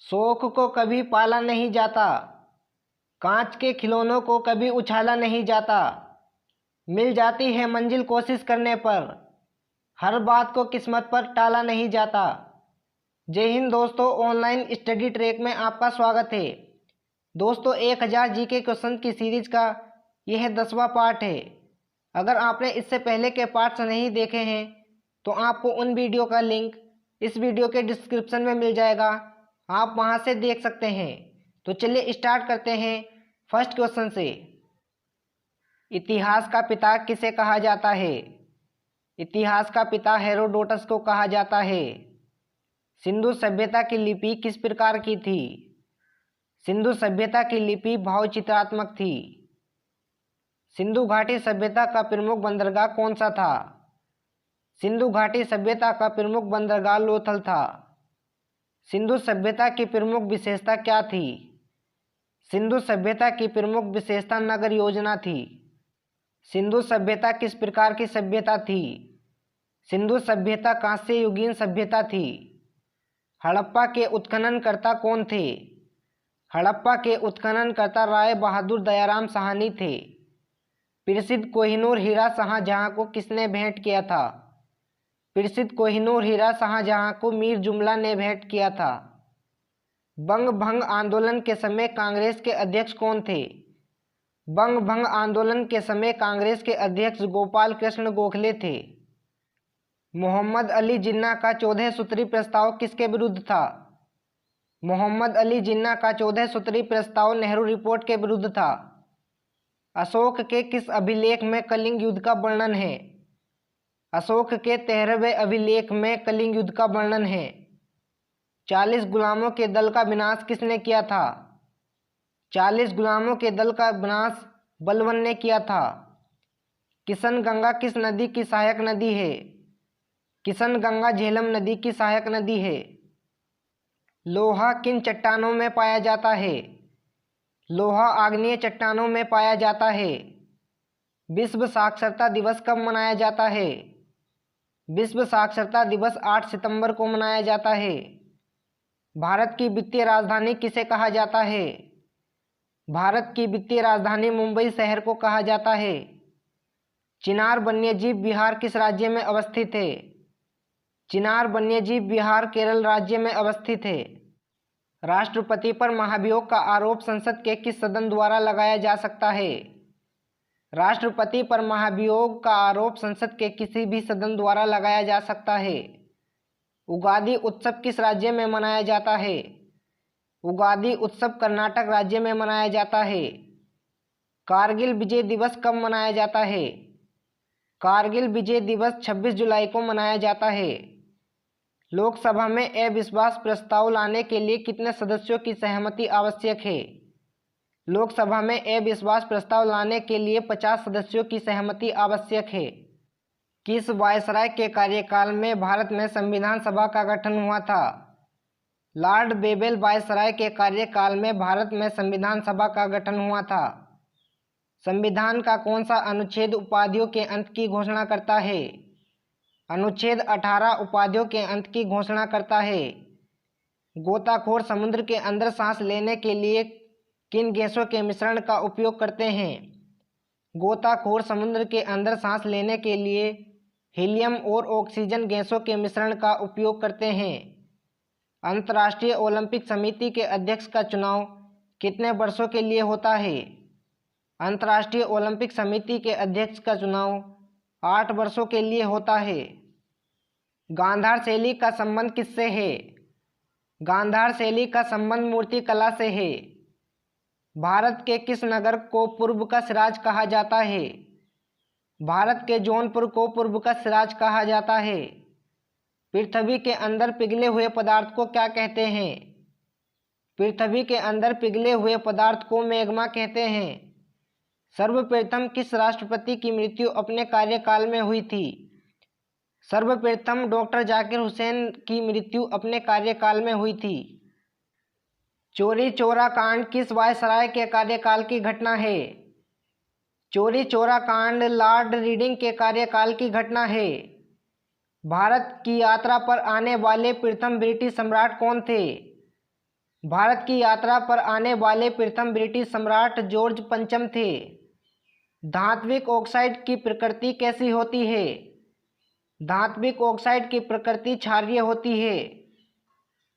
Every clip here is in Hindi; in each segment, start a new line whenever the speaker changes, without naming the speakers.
शौक को कभी पाला नहीं जाता, कांच के खिलौनों को कभी उछाला नहीं जाता। मिल जाती है मंजिल कोशिश करने पर, हर बात को किस्मत पर टाला नहीं जाता। जय हिंद दोस्तों, ऑनलाइन स्टडी ट्रैक में आपका स्वागत है। दोस्तों 1000 जीके क्वेश्चन की सीरीज का यह 10वां पार्ट है। अगर आपने इससे पहले के पार्ट्स नहीं देखे हैं तो आपको उन वीडियो का लिंक इस वीडियो के डिस्क्रिप्शन में मिल जाएगा, आप वहां से देख सकते हैं। तो चलिए स्टार्ट करते हैं फर्स्ट क्वेश्चन से। इतिहास का पिता किसे कहा जाता है? इतिहास का पिता हेरोडोटस को कहा जाता है। सिंधु सभ्यता की लिपि किस प्रकार की थी? सिंधु सभ्यता की लिपि भावचित्रात्मक थी। सिंधु घाटी सभ्यता का प्रमुख बंदरगाह कौन सा था? सिंधु घाटी सभ्यता का प्रमुख बंदरगाह लोथल था। सिंधु सभ्यता की प्रमुख विशेषता क्या थी? सिंधु सभ्यता की प्रमुख विशेषता नगर योजना थी। सिंधु सभ्यता किस प्रकार की सभ्यता थी? सिंधु सभ्यता कांस्य युगीन सभ्यता थी। हड़प्पा के उत्खननकर्ता कौन थे? हड़प्पा के उत्खननकर्ता राय बहादुर दयाराम साहनी थे। प्रसिद्ध कोहिनूर हीरा शाहजहां को किसने भेंट किया था? प्रसिद्ध कोहिनूर हीरा शाहजहां को मीर जुमला ने भेंट किया था। बंग भंग आंदोलन के समय कांग्रेस के अध्यक्ष कौन थे? बंग भंग आंदोलन के समय कांग्रेस के अध्यक्ष गोपाल कृष्ण गोखले थे। मोहम्मद अली जिन्ना का 14 सूत्री प्रस्ताव किसके विरुद्ध था? मोहम्मद अली जिन्ना का 14 सूत्री प्रस्ताव नेहरू रिपोर्ट के विरुद्ध था। अशोक के किस अभिलेख में कलिंग युद्ध का वर्णन है? अशोक के 13वें अभिलेख में कलिंग युद्ध का वर्णन है। 40 गुलामों के दल का विनाश किसने किया था? 40 गुलामों के दल का विनाश बलबन ने किया था। किशन गंगा किस नदी की सहायक नदी है? किशन गंगा झेलम नदी की सहायक नदी है। लोहा किन चट्टानों में पाया जाता है? लोहा आग्नेय चट्टानों में पाया जाता है। विश्व साक्षरता दिवस कब मनाया जाता है? विश्व साक्षरता दिवस 8 सितंबर को मनाया जाता है। भारत की वित्तीय राजधानी किसे कहा जाता है? भारत की वित्तीय राजधानी मुंबई शहर को कहा जाता है। चिनार वन्यजीव विहार किस राज्य में अवस्थित है? चिनार वन्यजीव विहार केरल राज्य में अवस्थित है। राष्ट्रपति पर महाभियोग का आरोप संसद के किस सदन द्वारा लगाया जा सकता है? राष्ट्रपति पर महाभियोग का आरोप संसद के किसी भी सदन द्वारा लगाया जा सकता है। उगादि उत्सव किस राज्य में मनाया जाता है? उगादि उत्सव कर्नाटक राज्य में मनाया जाता है। कारगिल विजय दिवस कब मनाया जाता है? कारगिल विजय दिवस 26 जुलाई को मनाया जाता है। लोकसभा में अविश्वास प्रस्ताव लाने के लिए कितने सदस्यों की सहमति आवश्यक है? लोकसभा में अविश्वास प्रस्ताव लाने के लिए 50 सदस्यों की सहमति आवश्यक है। किस वायसराय के कार्यकाल में भारत में संविधान सभा का गठन हुआ था? लॉर्ड बेबल वायसराय के कार्यकाल में भारत में संविधान सभा का गठन हुआ था। संविधान का कौन सा अनुच्छेद उपाधियों के अंत की घोषणा करता है? अनुच्छेद 18 उपाधियों के अंत की घोषणा करता है। गोताखोर समुद्र के अंदर सांस लेने के लिए किन गैसों के मिश्रण का उपयोग करते हैं? गोताखोर समुद्र के अंदर सांस लेने के लिए हीलियम और ऑक्सीजन गैसों के मिश्रण का उपयोग करते हैं। अंतर्राष्ट्रीय ओलंपिक समिति के अध्यक्ष का चुनाव कितने वर्षों के लिए होता है? अंतर्राष्ट्रीय ओलंपिक समिति के अध्यक्ष का चुनाव 8 वर्षों के लिए होता है। गांधार शैली का संबंध किससे है? गांधार शैली का संबंध मूर्ति कला से है। भारत के किस नगर को पूर्व का सिराज कहा जाता है? भारत के जौनपुर को पूर्व का सिराज कहा जाता है। पृथ्वी के अंदर पिघले हुए पदार्थ को क्या कहते हैं? पृथ्वी के अंदर पिघले हुए पदार्थ को मैग्मा कहते हैं। सर्वप्रथम किस राष्ट्रपति की मृत्यु अपने कार्यकाल में हुई थी? सर्वप्रथम डॉक्टर जाकिर हुसैन की मृत्यु अपने कार्यकाल में हुई थी। चौरी चौरा कांड किस वायसराय के कार्यकाल की घटना है? चौरी चौरा कांड लॉर्ड रीडिंग के कार्यकाल की घटना है। भारत की यात्रा पर आने वाले प्रथम ब्रिटिश सम्राट कौन थे? भारत की यात्रा पर आने वाले प्रथम ब्रिटिश सम्राट जॉर्ज पंचम थे। धात्विक ऑक्साइड की प्रकृति कैसी होती है? धात्विक ऑक्साइड की प्रकृति क्षारीय होती है।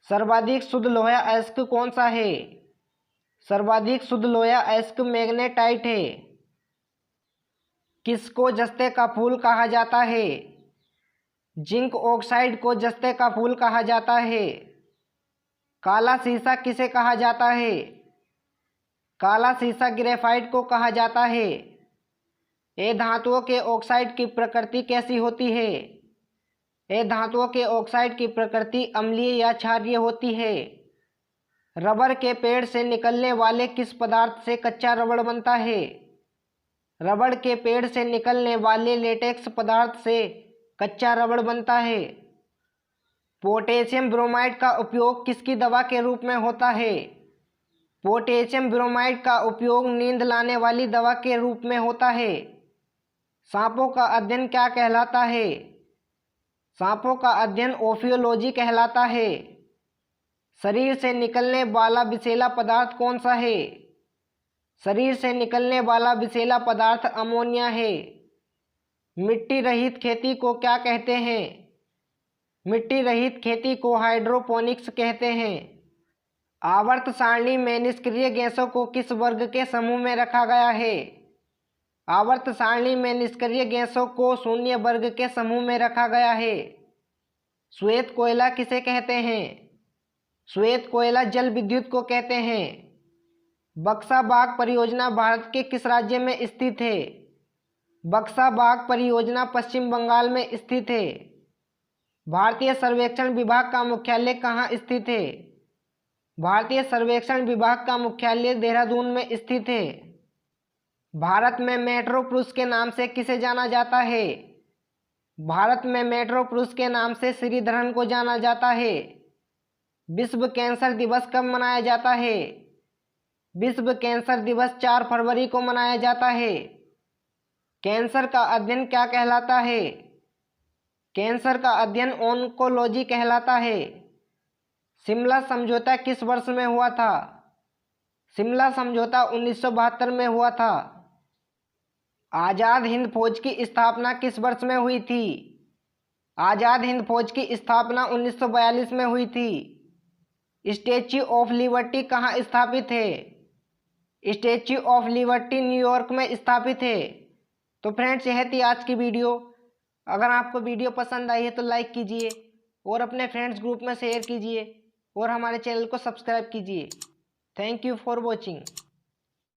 सर्वाधिक शुद्ध लोहा अयस्क कौन सा है? सर्वाधिक शुद्ध लोहा अयस्क मैग्नेटाइट है। किसको जस्ते का फूल कहा जाता है? जिंक ऑक्साइड को जस्ते का फूल कहा जाता है। काला सीसा किसे कहा जाता है? काला सीसा ग्रेफाइट को कहा जाता है। ये धातुओं के ऑक्साइड की प्रकृति कैसी होती है? ये धातुओं के ऑक्साइड की प्रकृति अम्लीय या क्षारीय होती है। रबर के पेड़ से निकलने वाले किस पदार्थ से कच्चा रबड़ बनता है? रबड़ के पेड़ से निकलने वाले लेटेक्स पदार्थ से कच्चा रबड़ बनता है। पोटेशियम ब्रोमाइड का उपयोग किसकी दवा के रूप में होता है? पोटेशियम ब्रोमाइड का उपयोग नींद लाने वाली दवा के रूप में होता है। सांपों का अध्ययन क्या कहलाता है? सांपों का अध्ययन ओफियोलॉजी कहलाता है। शरीर से निकलने वाला विषैला पदार्थ कौन सा है? शरीर से निकलने वाला विषैला पदार्थ अमोनिया है। मिट्टी रहित खेती को क्या कहते हैं? मिट्टी रहित खेती को हाइड्रोपोनिक्स कहते हैं। आवर्त सारणी में निष्क्रिय गैसों को किस वर्ग के समूह में रखा गया है? आवर्त सारणी में निष्क्रिय गैसों को शून्य वर्ग के समूह में रखा गया है। श्वेत कोयला किसे कहते हैं? श्वेत कोयला जल विद्युत को कहते हैं। बक्सा बाग परियोजना भारत के किस राज्य में स्थित है? बक्सा बाग परियोजना पश्चिम बंगाल में स्थित है। भारतीय सर्वेक्षण विभाग का मुख्यालय कहाँ स्थित है? भारतीय सर्वेक्षण विभाग का मुख्यालय देहरादून में स्थित है। भारत में मेट्रो पुरुष के नाम से किसे जाना जाता है? भारत में मेट्रो पुरुष के नाम से श्रीधरन को जाना जाता है। विश्व कैंसर दिवस कब मनाया जाता है? विश्व कैंसर दिवस 4 फरवरी को मनाया जाता है। कैंसर का अध्ययन क्या कहलाता है? कैंसर का अध्ययन ऑन्कोलॉजी कहलाता है। शिमला समझौता किस वर्ष में हुआ था? शिमला समझौता 1972 में हुआ था। आज़ाद हिंद फौज की स्थापना किस वर्ष में हुई थी? आज़ाद हिंद फौज की स्थापना 1942 में हुई थी। स्टैच्यू ऑफ लिबर्टी कहाँ स्थापित है? स्टैच्यू ऑफ लिबर्टी न्यूयॉर्क में स्थापित है। तो फ्रेंड्स, यह थी आज की वीडियो। अगर आपको वीडियो पसंद आई है तो लाइक कीजिए और अपने फ्रेंड्स ग्रुप में शेयर कीजिए और हमारे चैनल को सब्सक्राइब कीजिए। Thank you for watching.